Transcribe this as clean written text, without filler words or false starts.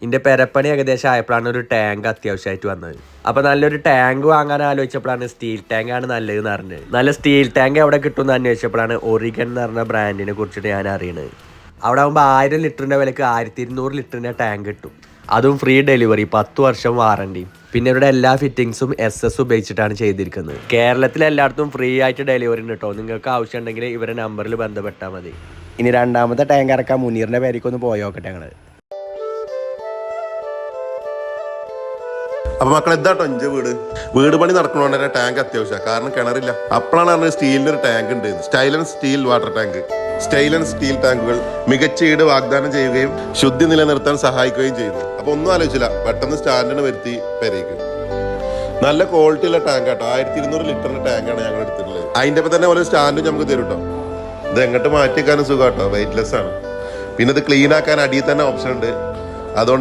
എൻ്റെ പെരപ്പണി ഏകദേശം ആയപ്പോഴാണ് ഒരു ടാങ്ക് അത്യാവശ്യമായിട്ട് വന്നത്. അപ്പോൾ നല്ലൊരു ടാങ്ക് വാങ്ങാൻ ആലോചിച്ചപ്പോഴാണ് സ്റ്റീൽ ടാങ്കാണ് നല്ലതെന്ന് അറിഞ്ഞത്. നല്ല സ്റ്റീൽ ടാങ്ക് എവിടെ കിട്ടുമെന്ന് അന്വേഷിച്ചപ്പോഴാണ് ഒറിഗൻ എന്ന് പറഞ്ഞ ബ്രാൻഡിനെ കുറിച്ചിട്ട് ഞാൻ അറിയണത്. അവിടെ ആകുമ്പോൾ 1000 ലിറ്ററിൻ്റെ വിലക്ക് 1200 ലിറ്ററിൻ്റെ ടാങ്ക് കിട്ടും. അതും ഫ്രീ ഡെലിവറി, 10 വർഷം വാറണ്ടി. പിന്നെ ഇവിടെ എല്ലാ ഫിറ്റിങ്സും SS ഉപയോഗിച്ചിട്ടാണ് ചെയ്തിരിക്കുന്നത്. കേരളത്തിൽ എല്ലായിടത്തും ഫ്രീ ആയിട്ട് ഡെലിവറി ഉണ്ട് കേട്ടോ. നിങ്ങൾക്ക് ആവശ്യമുണ്ടെങ്കിൽ ഇവരുടെ നമ്പറിൽ ബന്ധപ്പെട്ടാൽ മതി. ഇനി രണ്ടാമത്തെ ടാങ്ക് ഇറക്കാൻ മുനീറിൻ്റെ പേരേക്കൊന്ന് പോയോക്കട്ടെ ഞങ്ങൾ. അപ്പൊ മക്കളെ എന്താട്ടോ എന്റെ വീട് പണി നടക്കണോണ്ട് തന്നെ ടാങ്ക് അത്യാവശ്യമാണ്. കാരണം കിണറില്ല. അപ്പോഴാണ് പറഞ്ഞത് സ്റ്റീലിന്റെ ഒരു ടാങ്ക് ഉണ്ട്, സ്റ്റൈലൻ സ്റ്റീൽ വാട്ടർ ടാങ്ക്. സ്റ്റൈലൻ സ്റ്റീൽ ടാങ്കുകൾ മികച്ച ഈട് വാഗ്ദാനം ചെയ്യുകയും ശുദ്ധി നിലനിർത്താൻ സഹായിക്കുകയും ചെയ്യുന്നു. അപ്പൊ ഒന്നും ആലോചിച്ചില്ല, പെട്ടെന്ന് സ്റ്റാൻഡിന് വരുത്തി പെരേക്ക്. നല്ല ക്വാളിറ്റി ഉള്ള ടാങ്ക് ആട്ടോ. 1200 ലിറ്ററിന്റെ ടാങ്കാണ് ഞങ്ങൾ എടുത്തിട്ടുള്ളത്. അതിന്റെ ഒപ്പം തന്നെ ഒരു സ്റ്റാൻഡും നമുക്ക് തരും കേട്ടോ. ഇത് എങ്ങോട്ട് മാറ്റിക്കാനും സുഖം കേട്ടോ, വെയിറ്റ്ലെസ് ആണ്. പിന്നെ ഇത് ക്ലീൻ ആക്കാൻ അടിയിൽ തന്നെ ഓപ്ഷൻ ഉണ്ട്. അതുകൊണ്ട്